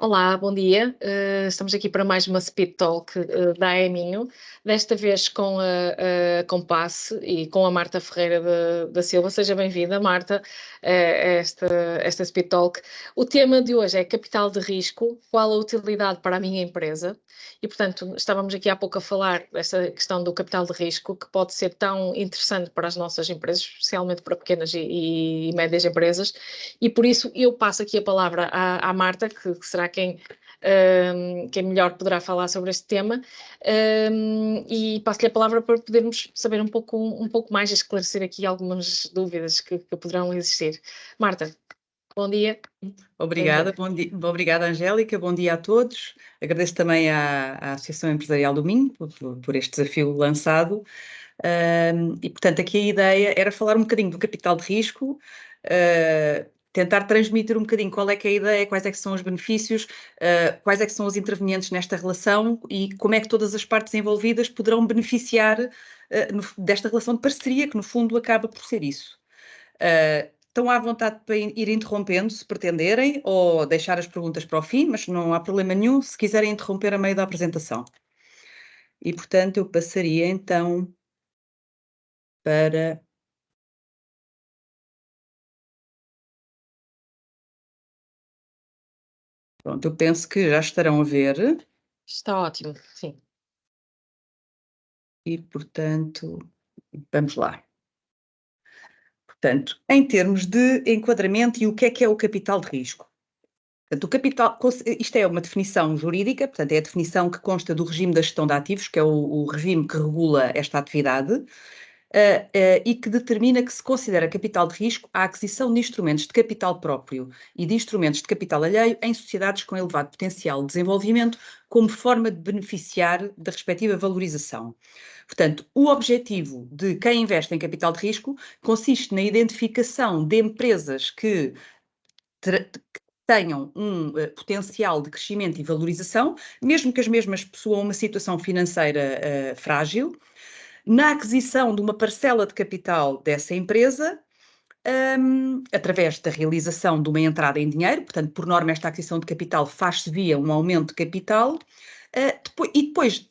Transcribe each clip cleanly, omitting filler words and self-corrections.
Olá, bom dia. Estamos aqui para mais uma Speed Talk da AEMinho, desta vez com a Compass e com a Marta Ferreira da Silva. Seja bem-vinda, Marta, a esta Speed Talk. O tema de hoje é capital de risco, qual a utilidade para a minha empresa? E, portanto, estávamos aqui há pouco a falar desta questão do capital de risco, que pode ser tão interessante para as nossas empresas, especialmente para pequenas e médias empresas, e por isso eu passo aqui a palavra à Marta, que será quem melhor poderá falar sobre este tema, e passo-lhe a palavra para podermos saber um pouco mais e esclarecer aqui algumas dúvidas que poderão existir. Marta, bom dia. Obrigada, obrigada, Angélica, bom dia a todos. Agradeço também à Associação Empresarial do Minho por este desafio lançado. E, portanto, aqui a ideia era falar um bocadinho do capital de risco, tentar transmitir um bocadinho qual é que é a ideia, quais é que são os benefícios, quais é que são os intervenientes nesta relação e como é que todas as partes envolvidas poderão beneficiar desta relação de parceria, que no fundo acaba por ser isso. Estão à vontade para ir interrompendo, se pretenderem, ou deixar as perguntas para o fim, mas não há problema nenhum se quiserem interromper a meio da apresentação. E, portanto, eu passaria então para... Pronto, eu penso que já estarão a ver. Está ótimo, sim. E, portanto, vamos lá. Portanto, em termos de enquadramento e o que é o capital de risco? Portanto, isto é uma definição jurídica, portanto, é a definição que consta do regime da gestão de ativos, que é o regime que regula esta atividade, e que determina que se considera capital de risco a aquisição de instrumentos de capital próprio e de instrumentos de capital alheio em sociedades com elevado potencial de desenvolvimento, como forma de beneficiar da respectiva valorização. Portanto, o objetivo de quem investe em capital de risco consiste na identificação de empresas que tenham um potencial de crescimento e valorização, mesmo que as mesmas possuam uma situação financeira frágil, na aquisição de uma parcela de capital dessa empresa, através da realização de uma entrada em dinheiro, portanto, por norma, esta aquisição de capital faz-se via um aumento de capital, e depois,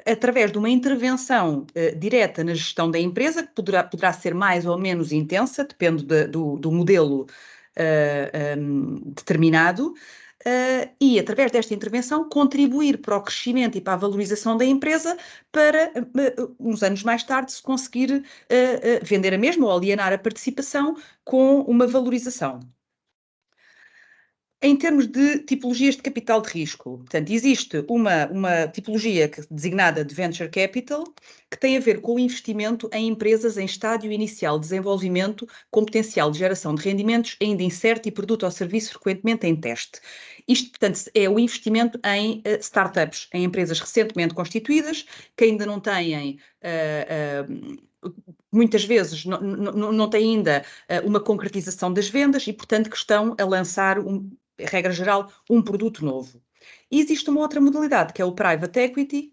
através de uma intervenção direta na gestão da empresa, que poderá ser mais ou menos intensa, depende do modelo determinado, e, através desta intervenção, contribuir para o crescimento e para a valorização da empresa para, uns anos mais tarde, se conseguir vender a mesma ou alienar a participação com uma valorização. Em termos de tipologias de capital de risco, portanto, existe uma tipologia designada de Venture Capital, que tem a ver com o investimento em empresas em estádio inicial de desenvolvimento, com potencial de geração de rendimentos ainda incerto e produto ou serviço frequentemente em teste. Isto, portanto, é o investimento em startups, em empresas recentemente constituídas, que ainda não têm... muitas vezes não têm ainda uma concretização das vendas e, portanto, que estão a lançar, regra geral, um produto novo. E existe uma outra modalidade, que é o Private Equity,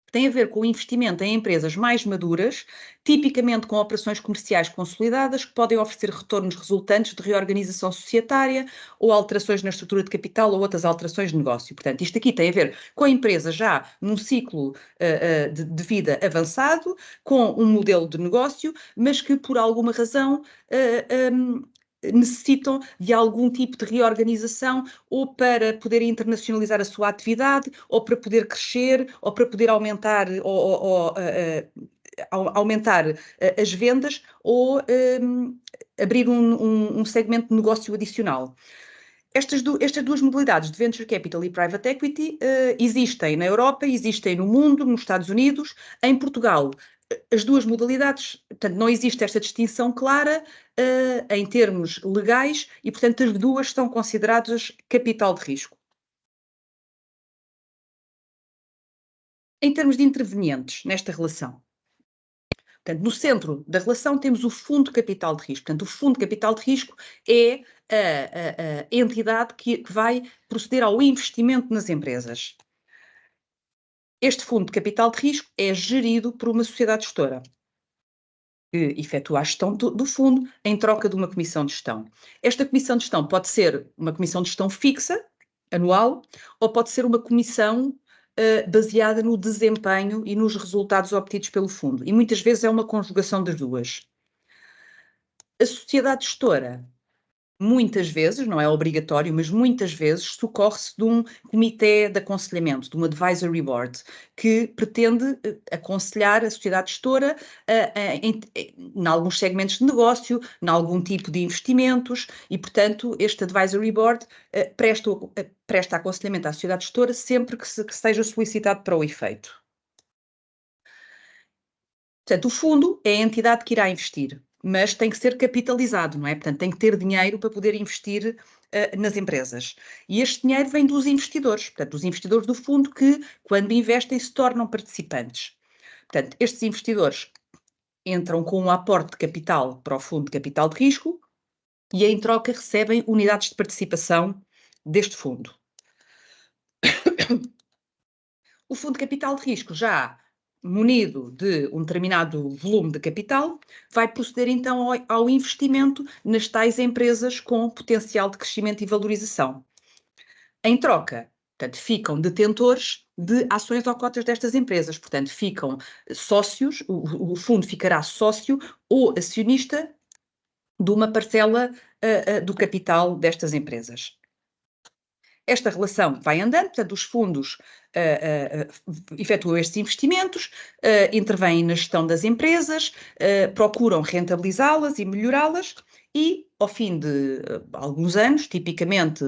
que tem a ver com o investimento em empresas mais maduras, tipicamente com operações comerciais consolidadas, que podem oferecer retornos resultantes de reorganização societária ou alterações na estrutura de capital ou outras alterações de negócio. Portanto, isto aqui tem a ver com a empresa já num ciclo de vida avançado, com um modelo de negócio, mas que por alguma razão necessitam de algum tipo de reorganização ou para poder internacionalizar a sua atividade, ou para poder crescer, ou para poder aumentar, aumentar as vendas, ou abrir um segmento de negócio adicional. Estas duas modalidades de Venture Capital e Private Equity existem na Europa, existem no mundo, nos Estados Unidos, em Portugal. As duas modalidades, portanto, não existe esta distinção clara em termos legais e, portanto, as duas são consideradas capital de risco. Em termos de intervenientes nesta relação, portanto, no centro da relação temos o Fundo de Capital de Risco. Portanto, o Fundo de Capital de Risco é a entidade que vai proceder ao investimento nas empresas. Este Fundo de Capital de Risco é gerido por uma sociedade gestora, que efetua a gestão do fundo em troca de uma comissão de gestão. Esta comissão de gestão pode ser uma comissão de gestão fixa, anual, ou pode ser uma comissão baseada no desempenho e nos resultados obtidos pelo fundo. E muitas vezes é uma conjugação das duas. A sociedade gestora, muitas vezes, não é obrigatório, mas muitas vezes socorre-se de um comitê de aconselhamento, de um advisory board, que pretende aconselhar a sociedade gestora em alguns segmentos de negócio, em algum tipo de investimentos, e, portanto, este advisory board presta aconselhamento à sociedade gestora sempre que seja solicitado para o efeito. Portanto, o fundo é a entidade que irá investir, mas tem que ser capitalizado, não é? Portanto, tem que ter dinheiro para poder investir nas empresas. E este dinheiro vem dos investidores, portanto, dos investidores do fundo que, quando investem, se tornam participantes. Portanto, estes investidores entram com um aporte de capital para o fundo de capital de risco e, em troca, recebem unidades de participação deste fundo. O fundo de capital de risco já munido de um determinado volume de capital, vai proceder então ao investimento nas tais empresas com potencial de crescimento e valorização. Em troca, portanto, ficam detentores de ações ou cotas destas empresas, portanto, ficam sócios, o fundo ficará sócio ou acionista de uma parcela do capital destas empresas. Esta relação vai andando, portanto, os fundos efetuam estes investimentos, intervêm na gestão das empresas, procuram rentabilizá-las e melhorá-las e, ao fim de alguns anos, tipicamente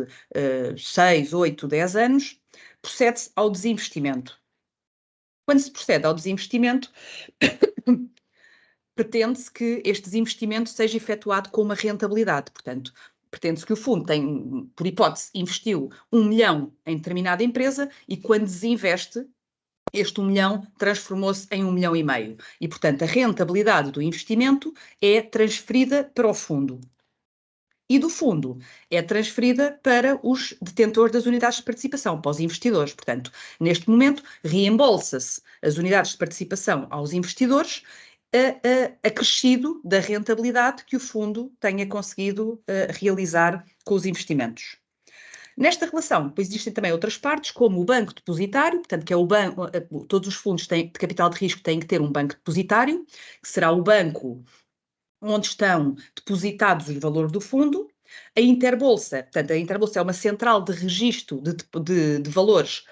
6, 8, 10 anos, procede-se ao desinvestimento. Quando se procede ao desinvestimento, pretende-se que este desinvestimento seja efetuado com uma rentabilidade, portanto, pretende-se que o fundo tem, por hipótese, investiu 1 milhão em determinada empresa e quando desinveste, este 1 milhão transformou-se em 1,5 milhão. E, portanto, a rentabilidade do investimento é transferida para o fundo. E do fundo é transferida para os detentores das unidades de participação, para os investidores. Portanto, neste momento, reembolsa-se as unidades de participação aos investidores acrescido da rentabilidade que o fundo tenha conseguido realizar com os investimentos. Nesta relação, depois existem também outras partes, como o banco depositário, portanto, que é o banco, todos os fundos de capital de risco têm que ter um banco depositário, que será o banco onde estão depositados os valores do fundo. A Interbolsa, portanto, a Interbolsa é uma central de registro de valores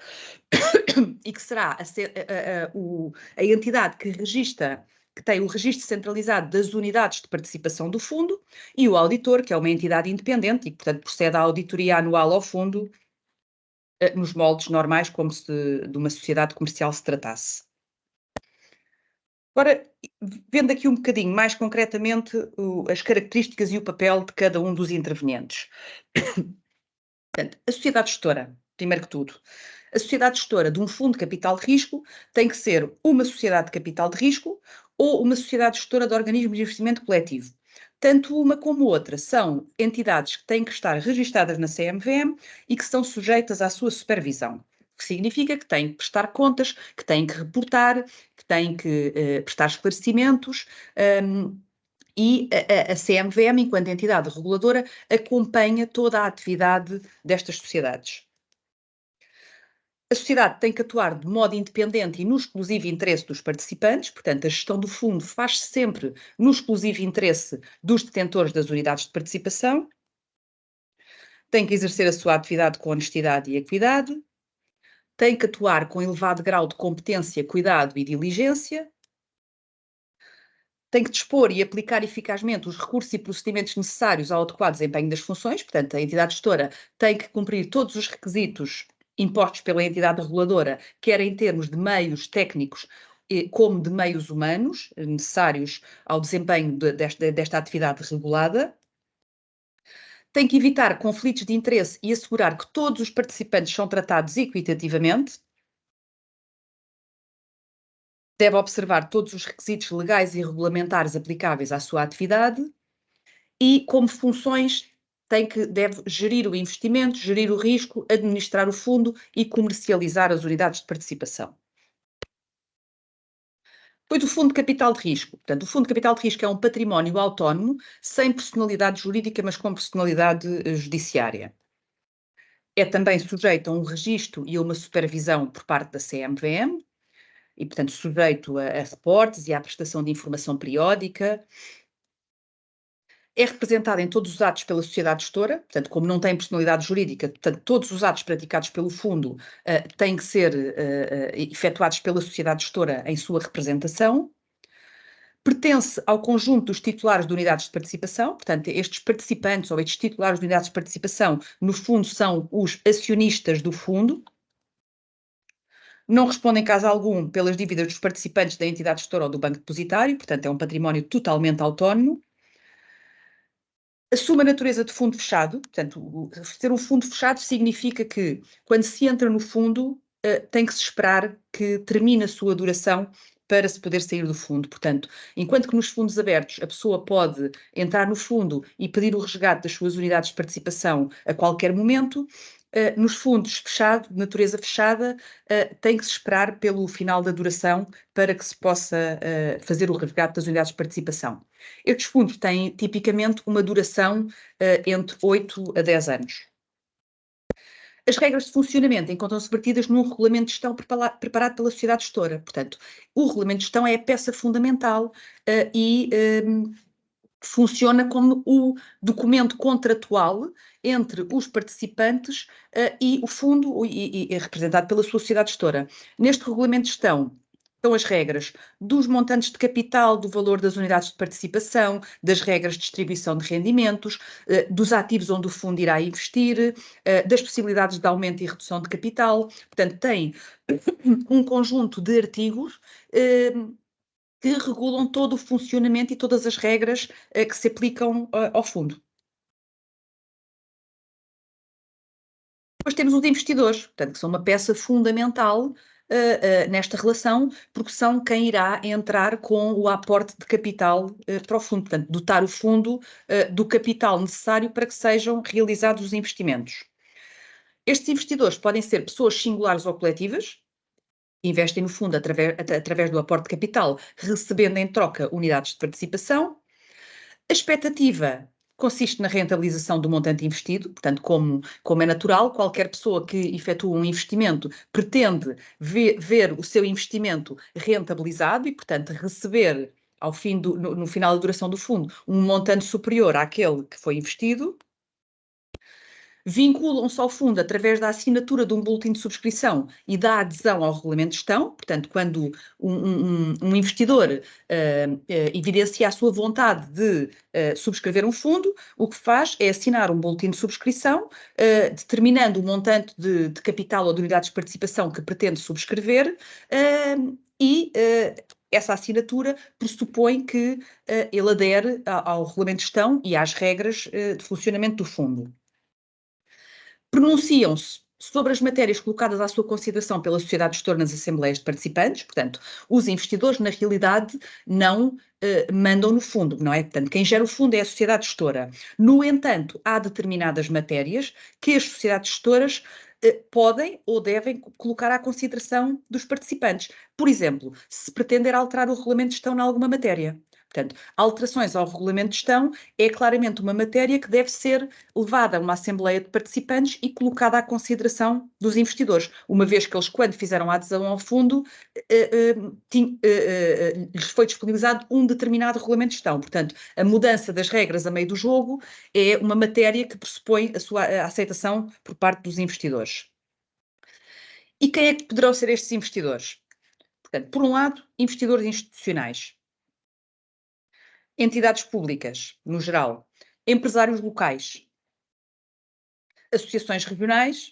e que será a entidade que registra, que tem o registro centralizado das unidades de participação do fundo, e o auditor, que é uma entidade independente e que, portanto, procede à auditoria anual ao fundo nos moldes normais, como se de uma sociedade comercial se tratasse. Agora, vendo aqui um bocadinho mais concretamente as características e o papel de cada um dos intervenientes. Portanto, a sociedade gestora, primeiro que tudo. A sociedade gestora de um fundo de capital de risco tem que ser uma sociedade de capital de risco ou uma sociedade gestora de organismos de investimento coletivo. Tanto uma como outra são entidades que têm que estar registadas na CMVM e que são sujeitas à sua supervisão. O que significa que têm que prestar contas, que têm que reportar, que têm que prestar esclarecimentos, e a CMVM, enquanto entidade reguladora, acompanha toda a atividade destas sociedades. A sociedade tem que atuar de modo independente e no exclusivo interesse dos participantes, portanto, a gestão do fundo faz-se sempre no exclusivo interesse dos detentores das unidades de participação. Tem que exercer a sua atividade com honestidade e equidade. Tem que atuar com elevado grau de competência, cuidado e diligência. Tem que dispor e aplicar eficazmente os recursos e procedimentos necessários ao adequado desempenho das funções, portanto, a entidade gestora tem que cumprir todos os requisitos impostos pela entidade reguladora, quer em termos de meios técnicos, como de meios humanos, necessários ao desempenho desta atividade regulada. Tem que evitar conflitos de interesse e assegurar que todos os participantes são tratados equitativamente. Deve observar todos os requisitos legais e regulamentares aplicáveis à sua atividade e, como funções, deve gerir o investimento, gerir o risco, administrar o fundo e comercializar as unidades de participação. Depois o fundo de capital de risco. Portanto, o fundo de capital de risco é um património autónomo, sem personalidade jurídica, mas com personalidade judiciária. é também sujeito a um registro e a uma supervisão por parte da CMVM, e, portanto, sujeito a reportes e à prestação de informação periódica. É representado em todos os atos pela sociedade gestora, portanto, como não tem personalidade jurídica, portanto, todos os atos praticados pelo fundo têm que ser efetuados pela sociedade gestora em sua representação. Pertence ao conjunto dos titulares de unidades de participação, portanto, estes participantes ou estes titulares de unidades de participação, no fundo, são os acionistas do fundo. Não respondem, caso algum, pelas dívidas dos participantes da entidade gestora ou do banco depositário, portanto, é um património totalmente autónomo. Assume a natureza de fundo fechado, portanto, ser um fundo fechado significa que, quando se entra no fundo, tem que se esperar que termine a sua duração para se poder sair do fundo. Portanto, enquanto que nos fundos abertos a pessoa pode entrar no fundo e pedir o resgate das suas unidades de participação a qualquer momento, nos fundos fechados, de natureza fechada, tem que se esperar pelo final da duração para que se possa fazer o resgate das unidades de participação. Estes fundos têm, tipicamente, uma duração entre 8 a 10 anos. As regras de funcionamento encontram-se vertidas num regulamento de gestão preparado pela sociedade gestora. Portanto, o regulamento de gestão é a peça fundamental e funciona como o documento contratual entre os participantes e o fundo, e representado pela sua sociedade gestora. Neste regulamento de gestão estão as regras dos montantes de capital, do valor das unidades de participação, das regras de distribuição de rendimentos, dos ativos onde o fundo irá investir, das possibilidades de aumento e redução de capital. Portanto, tem um conjunto de artigos que regulam todo o funcionamento e todas as regras que se aplicam ao fundo. Depois temos os investidores, portanto, que são uma peça fundamental nesta relação, porque são quem irá entrar com o aporte de capital para o fundo, portanto, dotar o fundo do capital necessário para que sejam realizados os investimentos. Estes investidores podem ser pessoas singulares ou coletivas, investem no fundo através do aporte de capital, recebendo em troca unidades de participação. A expectativa consiste na rentabilização do montante investido, portanto, como é natural, qualquer pessoa que efetua um investimento pretende ver o seu investimento rentabilizado e, portanto, receber no final da duração do fundo um montante superior àquele que foi investido. Vinculam-se ao fundo através da assinatura de um boletim de subscrição e da adesão ao regulamento de gestão. Portanto, quando um investidor evidencia a sua vontade de subscrever um fundo, o que faz é assinar um boletim de subscrição, determinando o montante de capital ou de unidades de participação que pretende subscrever essa assinatura pressupõe que ele adere ao regulamento de gestão e às regras de funcionamento do fundo. Pronunciam-se sobre as matérias colocadas à sua consideração pela sociedade gestora nas assembleias de participantes, portanto, os investidores, na realidade, não mandam no fundo, não é? Portanto, quem gera o fundo é a sociedade gestora. No entanto, há determinadas matérias que as sociedades gestoras podem ou devem colocar à consideração dos participantes. Por exemplo, se pretender alterar o regulamento de gestão em alguma matéria. Portanto, alterações ao regulamento de gestão é claramente uma matéria que deve ser levada a uma assembleia de participantes e colocada à consideração dos investidores, uma vez que eles, quando fizeram a adesão ao fundo, lhes foi disponibilizado um determinado regulamento de gestão. Portanto, a mudança das regras a meio do jogo é uma matéria que pressupõe a sua aceitação por parte dos investidores. E quem é que poderão ser estes investidores? Portanto, por um lado, investidores institucionais, entidades públicas, no geral, empresários locais, associações regionais,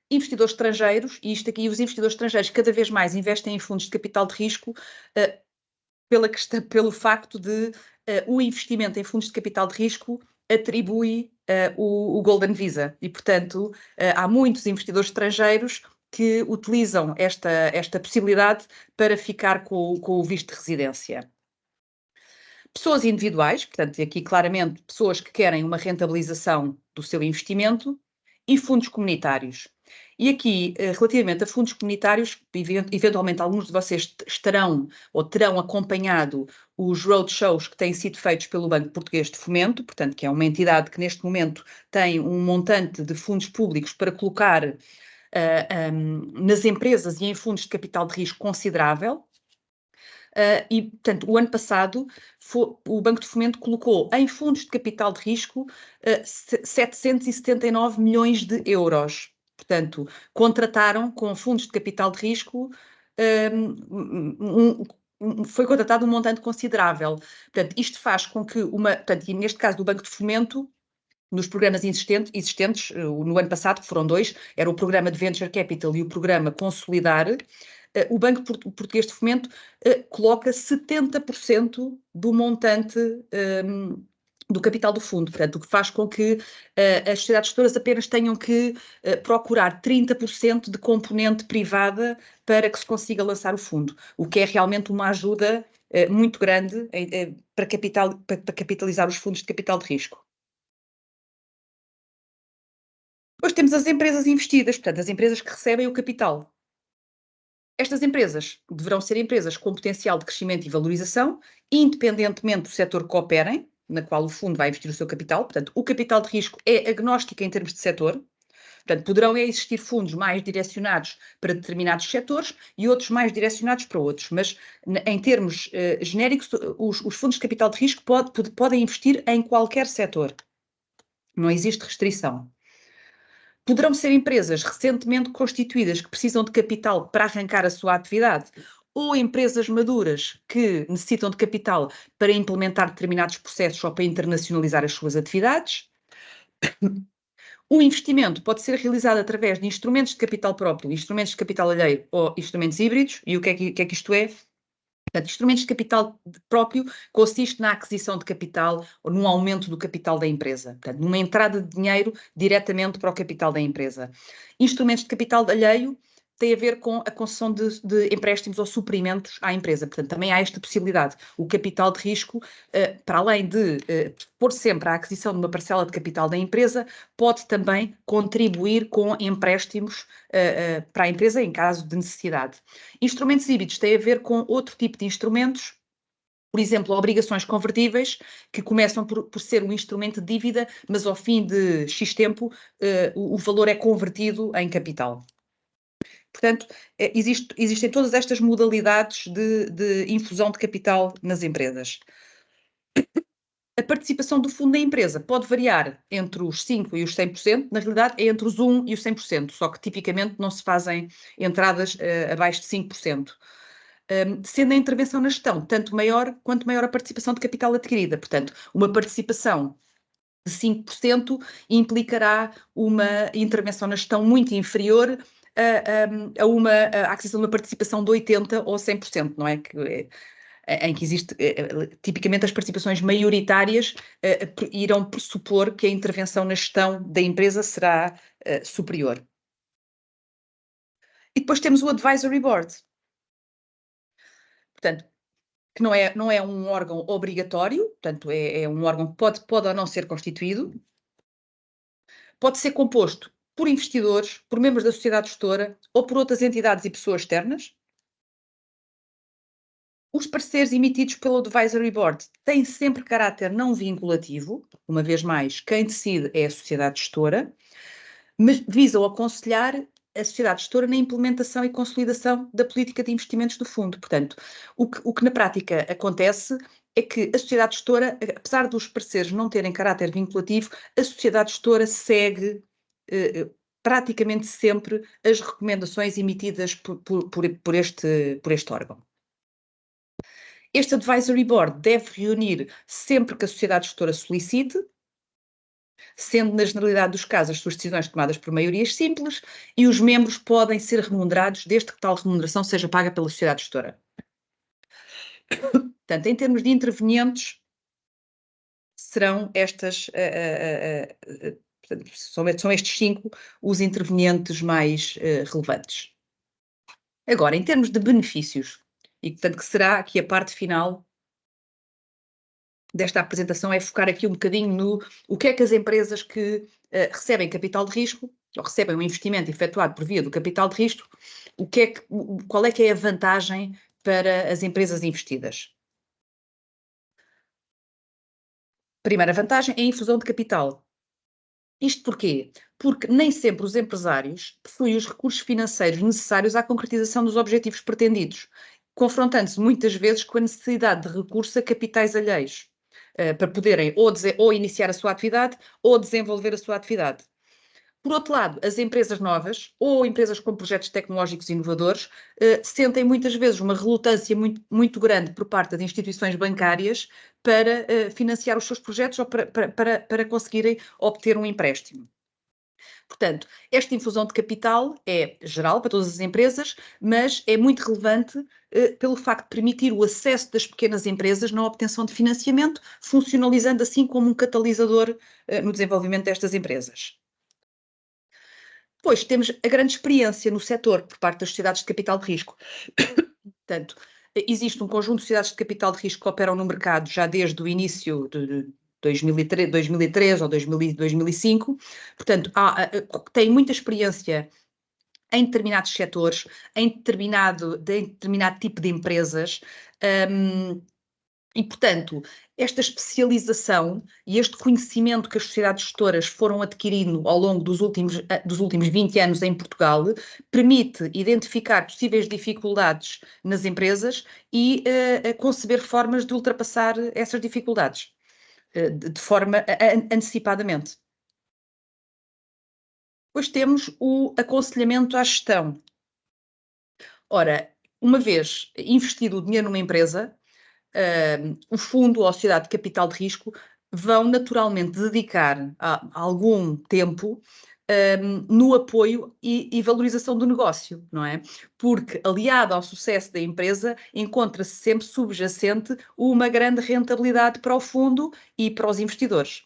investidores estrangeiros, e isto aqui, os investidores estrangeiros cada vez mais investem em fundos de capital de risco pelo facto de o investimento em fundos de capital de risco atribui o Golden Visa e, portanto, há muitos investidores estrangeiros que utilizam esta possibilidade para ficar com o visto de residência. Pessoas individuais, portanto, aqui claramente pessoas que querem uma rentabilização do seu investimento, e fundos comunitários. E aqui, relativamente a fundos comunitários, eventualmente alguns de vocês estarão ou terão acompanhado os roadshows que têm sido feitos pelo Banco Português de Fomento, portanto, que é uma entidade que neste momento tem um montante de fundos públicos para colocar nas empresas e em fundos de capital de risco considerável. E, portanto, o ano passado o Banco de Fomento colocou em fundos de capital de risco 779 milhões de euros. Portanto, contrataram com fundos de capital de risco, foi contratado um montante considerável. Portanto, isto faz com que portanto, e neste caso do Banco de Fomento, nos programas existentes, no ano passado, que foram dois, era o programa de Venture Capital e o programa Consolidar, o Banco Português de Fomento coloca 70% do montante do capital do fundo, portanto, o que faz com que as sociedades gestoras apenas tenham que procurar 30% de componente privada para que se consiga lançar o fundo, o que é realmente uma ajuda muito grande para capitalizar os fundos de capital de risco. Depois temos as empresas investidas, portanto, as empresas que recebem o capital. Estas empresas deverão ser empresas com potencial de crescimento e valorização, independentemente do setor que operem, na qual o fundo vai investir o seu capital. Portanto, o capital de risco é agnóstico em termos de setor. Portanto, poderão existir fundos mais direcionados para determinados setores e outros mais direcionados para outros, mas em termos genéricos, os fundos de capital de risco podem investir em qualquer setor. Não existe restrição. Poderão ser empresas recentemente constituídas que precisam de capital para arrancar a sua atividade ou empresas maduras que necessitam de capital para implementar determinados processos ou para internacionalizar as suas atividades. O investimento pode ser realizado através de instrumentos de capital próprio, instrumentos de capital alheio ou instrumentos híbridos. E o que é que isto é? Portanto, instrumentos de capital próprio consiste na aquisição de capital ou no aumento do capital da empresa, portanto, numa entrada de dinheiro diretamente para o capital da empresa. Instrumentos de capital alheio tem a ver com a concessão de empréstimos ou suprimentos à empresa. Portanto, também há esta possibilidade. O capital de risco, para além de pôr sempre a aquisição de uma parcela de capital da empresa, pode também contribuir com empréstimos para a empresa em caso de necessidade. Instrumentos híbridos têm a ver com outro tipo de instrumentos, por exemplo, obrigações convertíveis, que começam por ser um instrumento de dívida, mas ao fim de X tempo o valor é convertido em capital. Portanto, existem todas estas modalidades de infusão de capital nas empresas. A participação do fundo na empresa pode variar entre os 5% e os 100%, na realidade é entre os 1% e os 100%, só que tipicamente não se fazem entradas abaixo de 5%. Sendo a intervenção na gestão quanto maior a participação de capital adquirida. Portanto, uma participação de 5% implicará uma intervenção na gestão muito inferior a aquisição de uma participação de 80% ou 100%, não é? Em que existe, tipicamente as participações maioritárias irão pressupor que a intervenção na gestão da empresa será superior. E depois temos o Advisory Board. Portanto, que não é um órgão obrigatório, portanto, é um órgão que pode ou não ser constituído. Pode ser composto por investidores, por membros da sociedade gestora ou por outras entidades e pessoas externas. Os pareceres emitidos pelo Advisory Board têm sempre caráter não vinculativo, uma vez mais, quem decide é a sociedade gestora, mas visam aconselhar a sociedade gestora na implementação e consolidação da política de investimentos do fundo. Portanto, o que na prática acontece é que a sociedade gestora, apesar dos pareceres não terem caráter vinculativo, a sociedade gestora segue praticamente sempre as recomendações emitidas por este órgão. Este Advisory Board deve reunir sempre que a sociedade gestora solicite, sendo na generalidade dos casos as suas decisões tomadas por maiorias simples e os membros podem ser remunerados desde que tal remuneração seja paga pela sociedade gestora. Portanto, em termos de intervenientes, serão são estes 5 os intervenientes mais relevantes. Agora, em termos de benefícios, e portanto que será aqui a parte final desta apresentação, é focar aqui um bocadinho no o que é que as empresas que recebem capital de risco ou recebem um investimento efetuado por via do capital de risco, qual é que é a vantagem para as empresas investidas? Primeira vantagem é a infusão de capital. Isto porquê? Porque nem sempre os empresários possuem os recursos financeiros necessários à concretização dos objetivos pretendidos, confrontando-se muitas vezes com a necessidade de recurso a capitais alheios, para poderem ou iniciar a sua atividade ou desenvolver a sua atividade. Por outro lado, as empresas novas ou empresas com projetos tecnológicos inovadores sentem muitas vezes uma relutância muito grande por parte das instituições bancárias para financiar os seus projetos ou para conseguirem obter um empréstimo. Portanto, esta infusão de capital é geral para todas as empresas, mas é muito relevante pelo facto de permitir o acesso das pequenas empresas na obtenção de financiamento, funcionalizando assim como um catalisador no desenvolvimento destas empresas. Pois, temos a grande experiência no setor por parte das sociedades de capital de risco. Portanto, existe um conjunto de sociedades de capital de risco que operam no mercado já desde o início de 2003 ou 2005. Portanto, tem muita experiência em determinados setores, em determinado tipo de empresas. E, portanto, esta especialização e este conhecimento que as sociedades gestoras foram adquirindo ao longo dos últimos 20 anos em Portugal permite identificar possíveis dificuldades nas empresas e conceber formas de ultrapassar essas dificuldades de forma antecipadamente. Depois temos o aconselhamento à gestão. Ora, uma vez investido o dinheiro numa empresa, o fundo ou a sociedade de capital de risco vão naturalmente dedicar algum tempo no apoio e valorização do negócio, não é? Porque, aliado ao sucesso da empresa, encontra-se sempre subjacente uma grande rentabilidade para o fundo e para os investidores.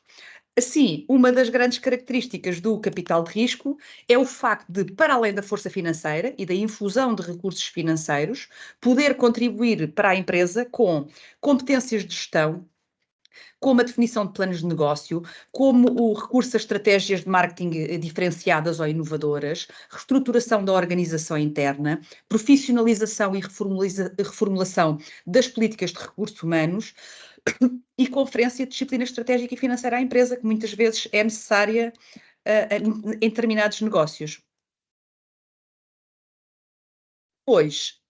Assim, uma das grandes características do capital de risco é o facto de, para além da força financeira e da infusão de recursos financeiros, poder contribuir para a empresa com competências de gestão, como a definição de planos de negócio, como o recurso a estratégias de marketing diferenciadas ou inovadoras, reestruturação da organização interna, profissionalização e reformulação das políticas de recursos humanos, e conferência de disciplina estratégica e financeira à empresa, que muitas vezes é necessária em determinados negócios. Pois,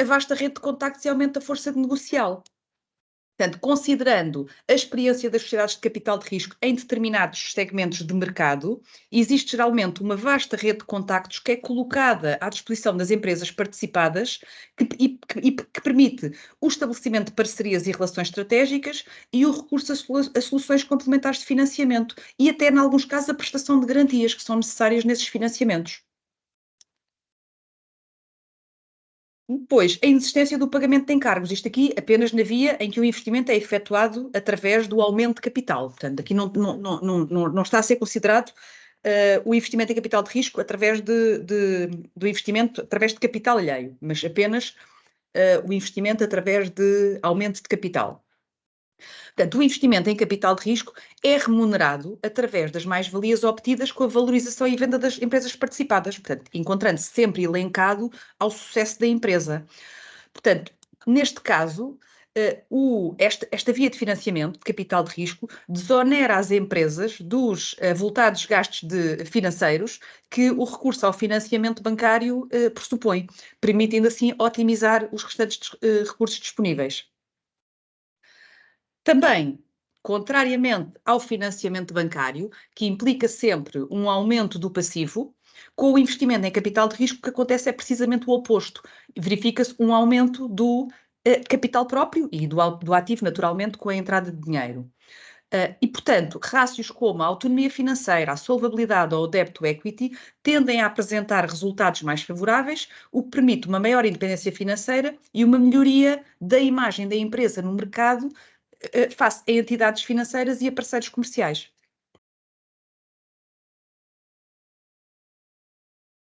a vasta rede de contactos e aumento da força negocial. Portanto, considerando a experiência das sociedades de capital de risco em determinados segmentos de mercado, existe geralmente uma vasta rede de contactos que é colocada à disposição das empresas participadas que permite o estabelecimento de parcerias e relações estratégicas e o recurso a soluções complementares de financiamento e até, em alguns casos, a prestação de garantias que são necessárias nesses financiamentos. Pois, a inexistência do pagamento de encargos. Isto aqui apenas na via em que o investimento é efetuado através do aumento de capital. Portanto, aqui não está a ser considerado o investimento em capital de risco através do investimento através de capital alheio, mas apenas o investimento através de aumento de capital. Portanto, o investimento em capital de risco é remunerado através das mais-valias obtidas com a valorização e venda das empresas participadas, portanto, encontrando-se sempre elencado ao sucesso da empresa. Portanto, neste caso, esta via de financiamento de capital de risco desonera as empresas dos avultados gastos financeiros que o recurso ao financiamento bancário pressupõe, permitindo assim otimizar os restantes recursos disponíveis. Também, contrariamente ao financiamento bancário, que implica sempre um aumento do passivo, com o investimento em capital de risco, o que acontece é precisamente o oposto. Verifica-se um aumento do capital próprio e do ativo, naturalmente, com a entrada de dinheiro. E, portanto, rácios como a autonomia financeira, a solvabilidade ou o débito equity tendem a apresentar resultados mais favoráveis, o que permite uma maior independência financeira e uma melhoria da imagem da empresa no mercado face a entidades financeiras e a parceiros comerciais.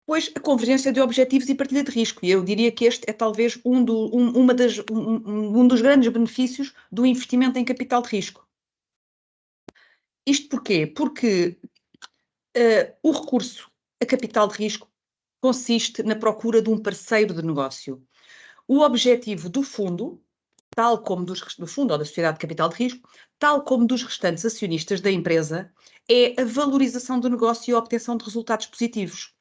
Pois, a convergência de objetivos e partilha de risco. E eu diria que este é talvez um dos grandes benefícios do investimento em capital de risco. Isto porquê? Porque o recurso a capital de risco consiste na procura de um parceiro de negócio. O objetivo do fundo, tal como do fundo ou da sociedade de capital de risco, tal como dos restantes acionistas da empresa, é a valorização do negócio e a obtenção de resultados positivos.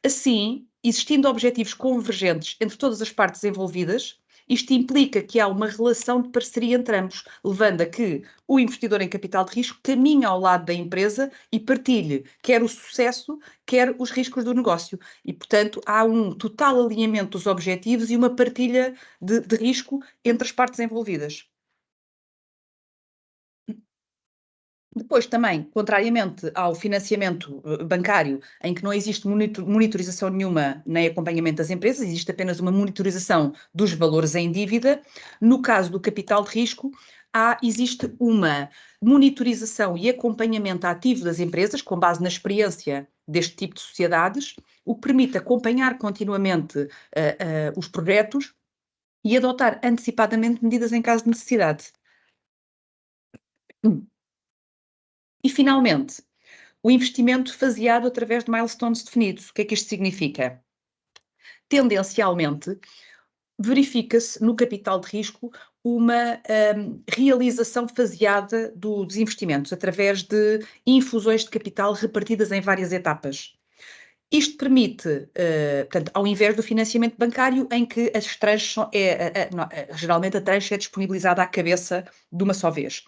Assim, existindo objetivos convergentes entre todas as partes envolvidas, isto implica que há uma relação de parceria entre ambos, levando a que o investidor em capital de risco caminhe ao lado da empresa e partilhe quer o sucesso, quer os riscos do negócio. E, portanto, há um total alinhamento dos objetivos e uma partilha de risco entre as partes envolvidas. Depois também, contrariamente ao financiamento bancário, em que não existe monitorização nenhuma nem acompanhamento das empresas, existe apenas uma monitorização dos valores em dívida, no caso do capital de risco, existe uma monitorização e acompanhamento ativo das empresas, com base na experiência deste tipo de sociedades, o que permite acompanhar continuamente os projetos e adotar antecipadamente medidas em caso de necessidade. E, finalmente, o investimento faseado através de milestones definidos. O que é que isto significa? Tendencialmente, verifica-se no capital de risco uma realização faseada dos investimentos através de infusões de capital repartidas em várias etapas. Isto permite, portanto, ao invés do financiamento bancário, em que as tranches geralmente a tranche é disponibilizada à cabeça de uma só vez.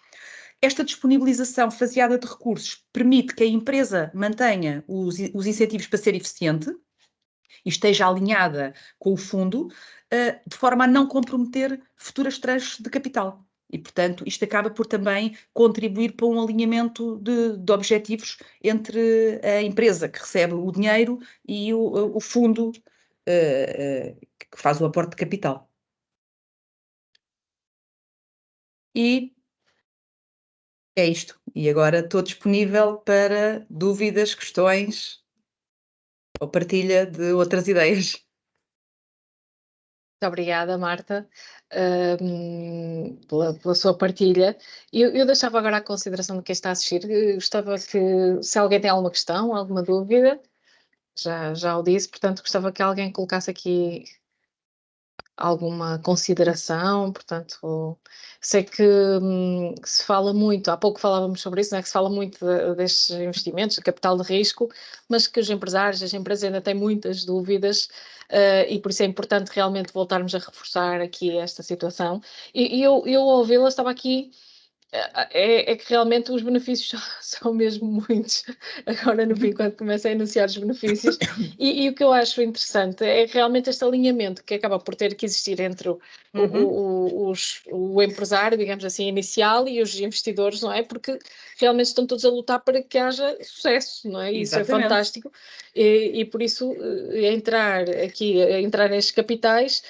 Esta disponibilização faseada de recursos permite que a empresa mantenha os incentivos para ser eficiente e esteja alinhada com o fundo, de forma a não comprometer futuras tranches de capital. E, portanto, isto acaba por também contribuir para um alinhamento de objetivos entre a empresa que recebe o dinheiro e o fundo que faz o aporte de capital. E é isto. E agora estou disponível para dúvidas, questões ou partilha de outras ideias. Muito obrigada, Marta, pela sua partilha. Eu deixava agora a consideração de quem está a assistir. Gostava que, se alguém tem alguma questão, alguma dúvida, já o disse, portanto, gostava que alguém colocasse aqui alguma consideração, portanto, sei que se fala muito, há pouco falávamos sobre isso, né, que se fala muito destes investimentos, de capital de risco, mas que os empresários, as empresas ainda têm muitas dúvidas e por isso é importante realmente voltarmos a reforçar aqui esta situação. E eu ao ouvi-la estava aqui é que realmente os benefícios são mesmo muitos, agora no fim, quando começa a enunciar os benefícios. E o que eu acho interessante é realmente este alinhamento que acaba por ter que existir entre o empresário, digamos assim, inicial e os investidores, não é? Porque realmente estão todos a lutar para que haja sucesso, não é? E isso é fantástico. E por isso, entrar nestes capitais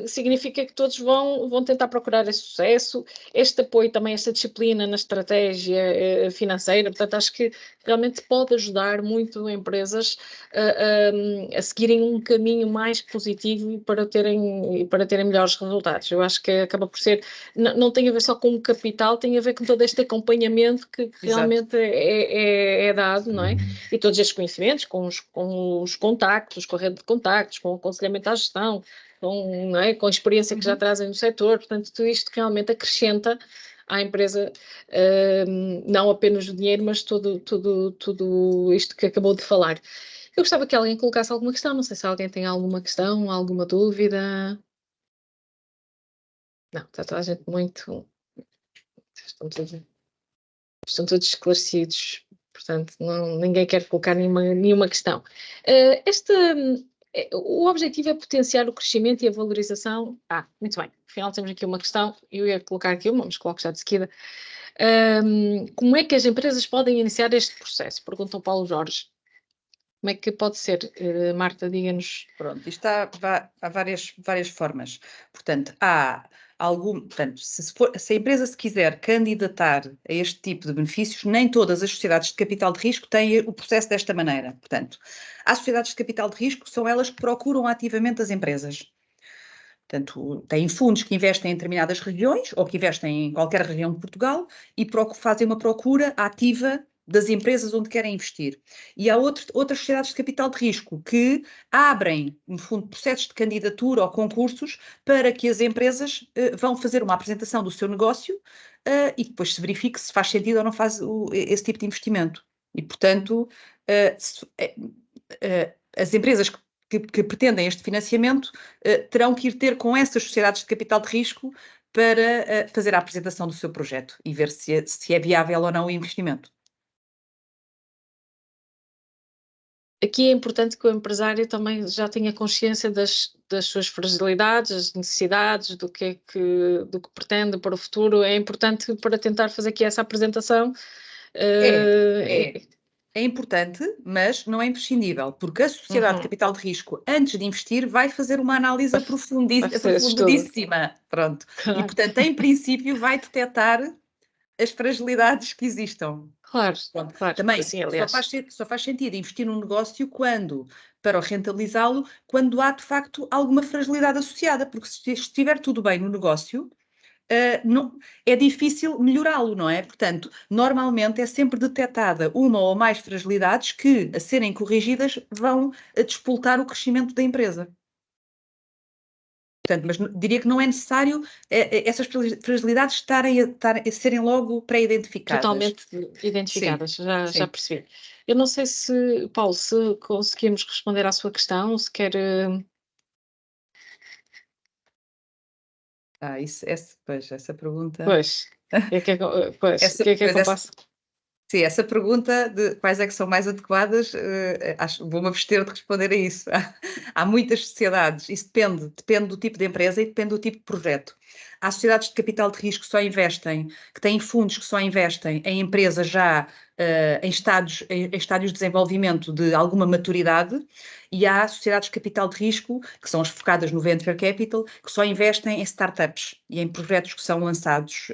significa que todos vão tentar procurar esse sucesso, este apoio também, esta disciplina na estratégia financeira, portanto acho que realmente pode ajudar muito empresas a seguirem um caminho mais positivo para terem melhores resultados. Eu acho que acaba por ser, não tem a ver só com o capital, tem a ver com todo este acompanhamento que realmente é dado, não é? E todos estes conhecimentos, com os contactos, com a rede de contactos, com o aconselhamento à gestão, com a experiência que já trazem no setor, portanto, tudo isto realmente acrescenta à empresa não apenas o dinheiro, mas tudo isto que acabou de falar. Eu gostava que alguém colocasse alguma questão, não sei se alguém tem alguma questão, alguma dúvida. Não, está toda a gente muito. Estão todos esclarecidos, portanto, ninguém quer colocar nenhuma questão. O objetivo é potenciar o crescimento e a valorização. Muito bem. Afinal, temos aqui uma questão. Eu ia colocar aqui uma, mas coloco já de seguida. Como é que as empresas podem iniciar este processo? Pergunta o Paulo Jorge. Como é que pode ser? Marta, diga-nos. Pronto, isto há várias formas. Portanto, se a empresa se quiser candidatar a este tipo de benefícios, nem todas as sociedades de capital de risco têm o processo desta maneira. Portanto, há sociedades de capital de risco, são elas que procuram ativamente as empresas. Portanto, têm fundos que investem em determinadas regiões ou que investem em qualquer região de Portugal e fazem uma procura ativa das empresas onde querem investir. E há outras sociedades de capital de risco que abrem, no fundo, processos de candidatura ou concursos para que as empresas vão fazer uma apresentação do seu negócio e depois se verifique se faz sentido ou não faz esse tipo de investimento. E, portanto, as empresas que pretendem este financiamento terão que ir ter com essas sociedades de capital de risco para fazer a apresentação do seu projeto e ver se é viável ou não o investimento. Aqui é importante que o empresário também já tenha consciência das suas fragilidades, das necessidades, do que pretende para o futuro. É importante para tentar fazer aqui essa apresentação. É importante, mas não é imprescindível, porque a sociedade de capital de risco, antes de investir, vai fazer uma análise aprofundadíssima. Pronto. Claro. E, portanto, em princípio, vai detectar as fragilidades que existam. Claro, Pronto. claro. Também Assim, aliás. só faz sentido investir num negócio para rentabilizá-lo, quando há, de facto, alguma fragilidade associada, porque se estiver tudo bem no negócio, não, é difícil melhorá-lo, não é? Portanto, normalmente é sempre detectada uma ou mais fragilidades que, a serem corrigidas, vão despoltar o crescimento da empresa. Portanto, mas diria que não é necessário essas fragilidades serem logo pré-identificadas. Totalmente identificadas, Sim, já percebi. Eu não sei se, Paulo, se conseguimos responder à sua questão, se quer... essa pergunta... Pois, o que é que eu passo? Sim, essa pergunta de quais é que são mais adequadas, vou-me abster de responder a isso. Há muitas sociedades, isso depende do tipo de empresa e depende do tipo de projeto. Há sociedades de capital de risco que têm fundos que só investem em empresas já em estádios de desenvolvimento de alguma maturidade, e há sociedades de capital de risco, que são as focadas no venture capital, que só investem em startups e em projetos que são lançados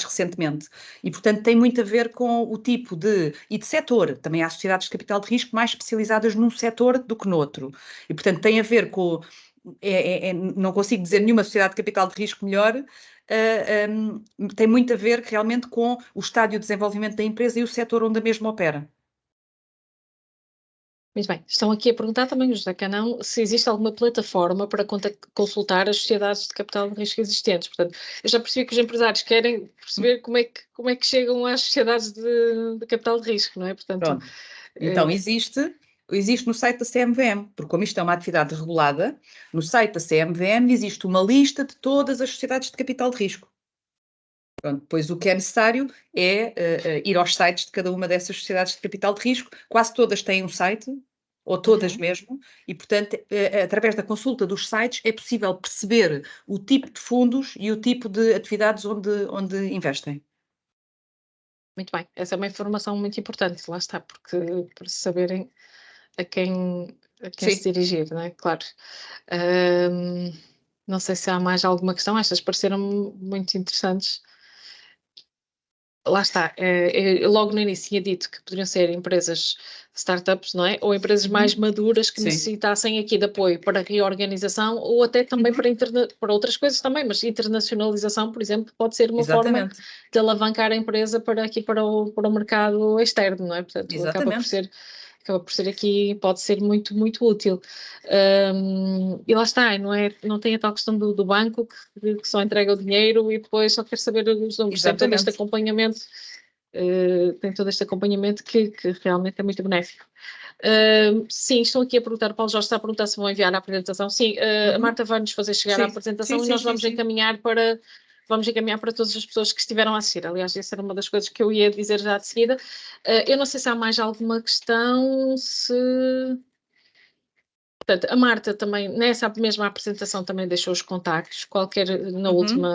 recentemente. E, portanto, tem muito a ver com o tipo de setor. Também há sociedades de capital de risco mais especializadas num setor do que noutro. E, portanto, tem a ver com... não consigo dizer nenhuma sociedade de capital de risco melhor, tem muito a ver realmente com o estádio de desenvolvimento da empresa e o setor onde a mesma opera. Muito bem. Estão aqui a perguntar também, José Canão, se existe alguma plataforma para consultar as sociedades de capital de risco existentes. Portanto, eu já percebi que os empresários querem perceber como é que chegam às sociedades de capital de risco, não é? Portanto, pronto. Então, existe no site da CMVM, porque como isto é uma atividade regulada, no site da CMVM existe uma lista de todas as sociedades de capital de risco. Pronto, depois o que é necessário é ir aos sites de cada uma dessas sociedades de capital de risco. Quase todas têm um site, ou todas mesmo, e, portanto, através da consulta dos sites é possível perceber o tipo de fundos e o tipo de atividades onde investem. muito bem. Essa é uma informação muito importante, lá está, porque para saberem a quem se dirigir, não é? Claro. Não sei se há mais alguma questão, estas pareceram muito interessantes. Lá está, logo no início tinha dito que poderiam ser empresas startups, não é? Ou empresas mais maduras que necessitassem aqui de apoio para reorganização ou até também para outras coisas também, mas internacionalização, por exemplo, pode ser uma forma de alavancar a empresa para o mercado externo, não é? Portanto, acaba por ser aqui, pode ser muito, muito útil. E lá está, não tem a tal questão do banco que só entrega o dinheiro e depois só quer saber os números. Tem todo este acompanhamento, que realmente é muito benéfico. Sim, estão aqui a perguntar, o Paulo Jorge está a perguntar se vão enviar a apresentação. Sim, a Marta vai-nos fazer chegar a apresentação e nós vamos encaminhar para todas as pessoas que estiveram a assistir. Aliás, essa era uma das coisas que eu ia dizer já de seguida. Eu não sei se há mais alguma questão, Portanto, a Marta também, nessa mesma apresentação, também deixou os contactos, no último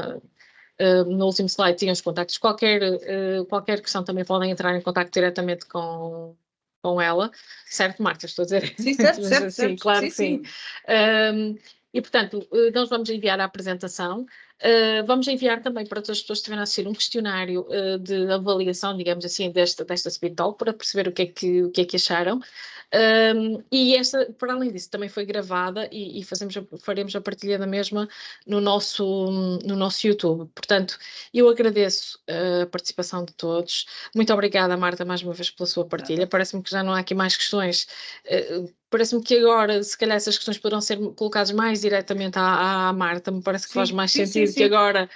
slide tinha os contactos, qualquer questão também podem entrar em contacto diretamente com ela, certo, Marta? Estou a dizer? Sim, certo. Sim, claro que sim. E, portanto, nós vamos enviar a apresentação. Vamos enviar também para todas as pessoas que estiverem a assistir um questionário de avaliação, digamos assim, desta Speed Talk, para perceber o que é que acharam. E esta, para além disso, também foi gravada e faremos a partilha da mesma no nosso YouTube. Portanto, eu agradeço a participação de todos. Muito obrigada, Marta, mais uma vez pela sua partilha. Parece-me que já não há aqui mais questões. Parece-me que agora, se calhar, essas questões poderão ser colocadas mais diretamente à Marta. Me parece que faz mais sentido que agora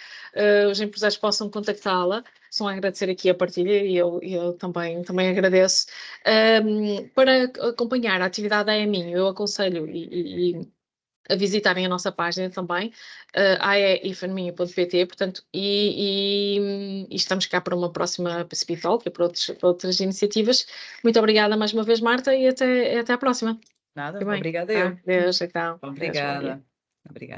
os empresários possam contactá-la. Só a agradecer aqui a partilha e eu também agradeço. Para acompanhar a atividade da EMIN, eu aconselho a visitarem a nossa página também, ae-ifenminho.pt, portanto, e estamos cá para uma próxima Speed Talk e para outras iniciativas. Muito obrigada mais uma vez, Marta, e até à próxima. Nada, Fique bem. obrigada eu. Deus, então. Obrigada. Obrigada.